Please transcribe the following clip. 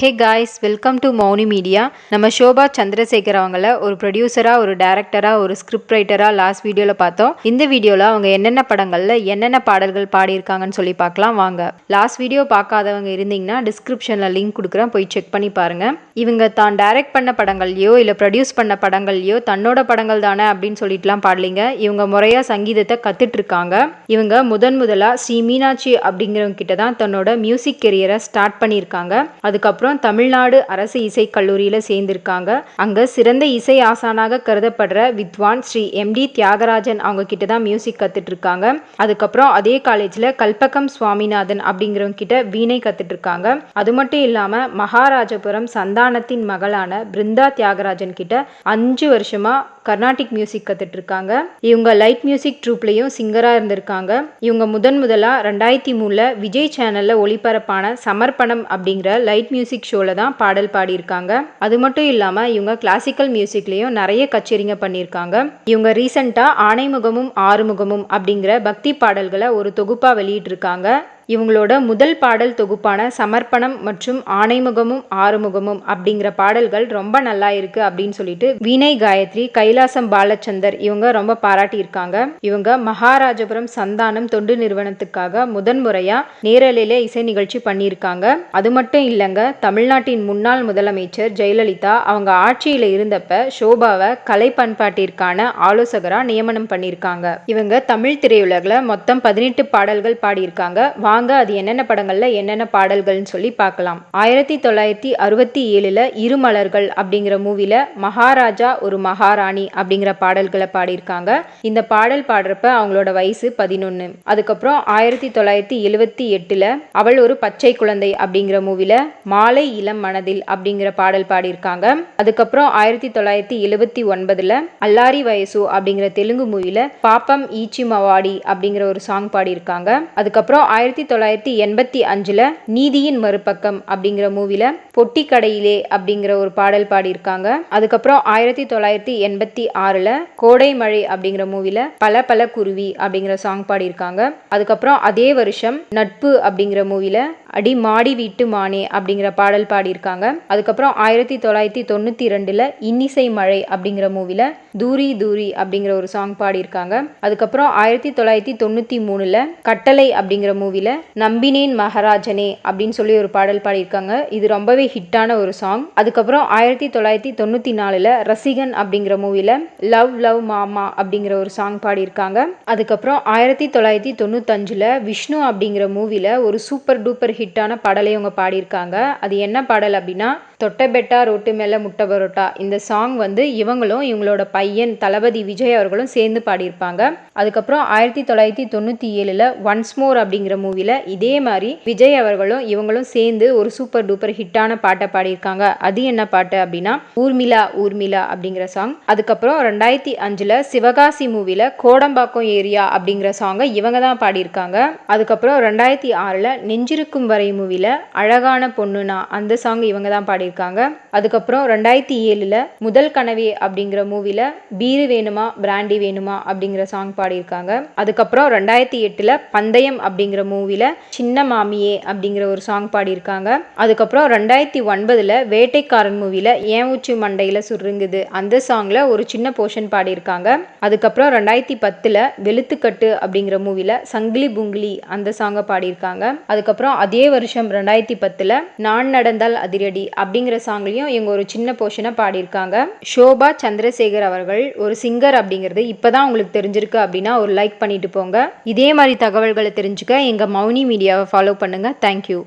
Hey guys, welcome to Mouni media. நம்ம ஷோபா சந்திரசேகர் அவங்கள ஒரு ப்ரொடியூசராக, ஒரு டேரக்டராக, ஒரு ஸ்கிரிப்ட் ரைட்டராக லாஸ்ட் வீடியோவில் பார்த்தோம். இந்த வீடியோவில் அவங்க என்னென்ன படங்களில் என்னென்ன பாடல்கள் பாடியிருக்காங்கன்னு சொல்லி பார்க்கலாம் வாங்க. லாஸ்ட் வீடியோ பார்க்காதவங்க இருந்தீங்கன்னா டிஸ்கிரிப்ஷனில் லிங்க் கொடுக்குறேன், போய் செக் பண்ணி பாருங்கள். இவங்க தான் டைரக்ட் பண்ண படங்கள்லையோ இல்லை ப்ரொடியூஸ் பண்ண படங்கள்லையோ தன்னோட படங்கள் தானே அப்படின்னு சொல்லிட்டுலாம் பாடலிங்க. இவங்க முறையாக சங்கீதத்தை கற்றுட்ருக்காங்க. இவங்க முதலாக ஸ்ரீ மீனாட்சி அப்படிங்கிறவங்க கிட்ட தான் தன்னோட மியூசிக் கெரியரை ஸ்டார்ட் பண்ணியிருக்காங்க. அதுக்கப்புறம் தமிழ்நாடு அரசு இசை கல்லூரியில சேர்ந்திருக்காங்க. அங்க சிறந்த இசை ஆசானாக கருதப்படுற வித்வான் ஸ்ரீ எம்.டி. தியாகராஜன் அவங்க கிட்ட தான் மியூசிக் கத்துட்டு இருக்காங்க. அதுக்கப்புறம் அதே காலேஜ்ல கல்பகம் சுவாமிநாதன் அப்படிங்கிறவங்க கிட்ட வீணை கத்துட்டு இருக்காங்க. அது மட்டும் இல்லாம மகாராஜபுரம் சந்தானத்தின் மகளான பிருந்தா தியாகராஜன் கிட்ட 5 வருஷமா கர்நாடிக் மியூசிக் கத்துட்டு இருக்காங்க. இவங்க லைட் மியூசிக் ட்ரூப்லயும் சிங்கரா இருந்திருக்காங்க. இவங்க முதலா 2003 விஜய் சேனல்ல ஒளிபரப்பான சமர்ப்பணம் அப்படிங்கிற லைட் மியூசிக் ஷோல தான் பாடல் பாடியிருக்காங்க. அது மட்டும் இல்லாம இவங்க கிளாசிக்கல் மியூசிக்லயும் நிறைய கச்சேரிங்க பண்ணியிருக்காங்க. இவங்க ரீசெண்டா ஆனைமுகமும் ஆறுமுகமும் அப்படிங்கிற பக்தி பாடல்களை ஒரு தொகுப்பா வெளியிட்டு இருக்காங்க. இவங்களோட முதல் பாடல் தொகுப்பான சமர்ப்பணம் மற்றும் ஆனைமுகமும் ஆறுமுகமும் அப்படிங்கிற பாடல்கள் ரொம்ப நல்லா இருக்கு அப்படின்னு சொல்லிட்டு வீணை காயத்ரி, கைலாசம் பாலச்சந்தர் இவங்க ரொம்ப பாராட்டியிருக்காங்க. இவங்க மகாராஜபுரம் சந்தானம் தொண்டு நிறுவனத்துக்காக முதன்முறையா நேரலையில இசை நிகழ்ச்சி பண்ணியிருக்காங்க. அது மட்டும் இல்லைங்க, தமிழ்நாட்டின் முன்னாள் முதலமைச்சர் ஜெயலலிதா அவங்க ஆட்சியில இருந்தப்ப ஷோபாவை கலை பண்பாட்டிற்கான ஆலோசகரா நியமனம் பண்ணியிருக்காங்க. இவங்க தமிழ் திரையுலகில் மொத்தம் 18 பாடல்கள் பாடியிருக்காங்க. வாங்க அது என்னென்ன படங்கள்ல என்னென்ன பாடல்கள்னு சொல்லி பார்க்கலாம். 1967 இருமலர்கள் அப்படிங்கிற மூவில மகாராஜா ஒரு மகாராணி அப்படிங்கிற பாடல்களை பாடியிருக்காங்க. இந்த பாடல் பாடுறப்ப அவங்களோட வயசு 11. அதுக்கப்புறம் 1978 அவள் ஒரு பச்சை குழந்தை அப்படிங்கிற மூவில மாலை இளம் மனதில் அப்படிங்கிற பாடல் பாடியிருக்காங்க. அதுக்கப்புறம் 1979 அல்லாரி வயசு அப்படிங்கிற தெலுங்கு மூவில பாப்பம் ஈச்சி மவாடி அப்படிங்கிற ஒரு சாங் பாடியிருக்காங்க. அதுக்கப்புறம் 1985 நீதியின் மறுபக்கம் அப்படிங்கிற மூவில பொட்டி கடையிலே அப்படிங்கிற ஒரு பாடல் பாடியிருக்காங்க. அதுக்கப்புறம் 1986 கோடை மழை அப்படிங்கிற மூவில பல பல குருவி அப்படிங்கிற சாங் பாடியிருக்காங்க. அதுக்கப்புறம் அதே வருஷம் நட்பு அப்படிங்கிற மூவில அடி மாடி வீட்டு மானே அப்படிங்கிற பாடல் பாடியிருக்காங்க. அதுக்கப்புறம் 1992 இன்னிசை மழை அப்படிங்கிற மூவில தூரி தூரி அப்படிங்கிற ஒரு சாங் பாடியிருக்காங்க. அதுக்கப்புறம் 1993 கட்டளை அப்படிங்கிற மூவில நம்பினேன் மகாராஜனே அப்படின்னு சொல்லி ஒரு பாடல் பாடியிருக்காங்க. இது ரொம்பவே ஹிட்டான ஒரு சாங். அதுக்கப்புறம் 1994 ரசிகன் அப்படிங்கிற மூவில லவ் லவ் மாமா அப்படிங்கிற ஒரு சாங் பாடியிருக்காங்க. அதுக்கப்புறம் 1995 விஷ்ணு அப்படிங்கிற மூவில ஒரு சூப்பர் டூப்பர் ஹிட்டான பாடலை அவங்க பாடியிருக்காங்க. அது என்ன பாடல் அப்படின்னா தொட்டபெட்டா ரோட்டு மேல முட்டை பரோட்டா. இந்த சாங் இவங்களும் இவங்களோட பையன் தளபதி விஜய் அவர்களும் சேர்ந்து பாடியிருப்பாங்க. அதுக்கப்புறம் 1997 ஒன்ஸ் மோர் அப்படிங்கிற மூவில இதே மாதிரி விஜய் அவர்களும் இவங்களும் சேர்ந்து ஒரு சூப்பர் டூப்பர் ஹிட்டான பாட்டை பாடியிருக்காங்க. அது என்ன பாட்டு அப்படின்னா ஊர்மிளா ஊர்மிளா அப்படிங்கிற சாங். அதுக்கப்புறம் 2005 சிவகாசி மூவில கோடம்பாக்கம் ஏரியா அப்படிங்கிற சாங்கை இவங்க தான் பாடியிருக்காங்க. அதுக்கப்புறம் 2006 நெஞ்சிருக்கும் வரை மூவில அழகான பொண்ணுனா அந்த சாங் இவங்க தான் பாடியிருக்காங்க. அதுக்கப்புறம் 2007 முதல் கனவே அப்படிங்கிற மூவில பீரு வேணுமா பிராண்டி வேணுமா அப்படிங்கிற சாங் பாடியிருக்காங்க. அதுக்கப்புறம் 2008 பந்தயம் அப்படிங்கிற மூவில சின்ன மாமியே அப்படிங்கிற ஒரு சாங் பாடியிருக்காங்க. அதுக்கப்புறம் 2009 வேட்டைக்காரன் மூவில ஏன் உச்சி மண்டையில சுருங்குது அந்த சாங்ல ஒரு சின்ன போர்ஷன் பாடியிருக்காங்க. அதுக்கப்புறம் 2010 வெளுத்துக்கட்டு அப்படிங்கிற மூவில சங்கிலி புங்கிலி அந்த சாங்கை பாடியிருக்காங்க. அதுக்கப்புறம் அதே வருஷம் 2010 நான் நடந்தால் அதிரடி அப்படிங்கிற சாங்லையும் இவங்க ஒரு சின்ன போர்ஷனை பாடியிருக்காங்க. ஷோபா சந்திரசேகர் அவர்கள் ஒரு சிங்கர் அப்படிங்கிறது இப்பதான் உங்களுக்கு தெரிஞ்சிருக்கு அப்படின்னா ஒரு லைக் பண்ணிட்டு போங்க. இதே மாதிரி தகவல்களை தெரிஞ்சுக்க எங்க மௌனி மீடியாவை ஃபாலோ பண்ணுங்க. தேங்க்யூ.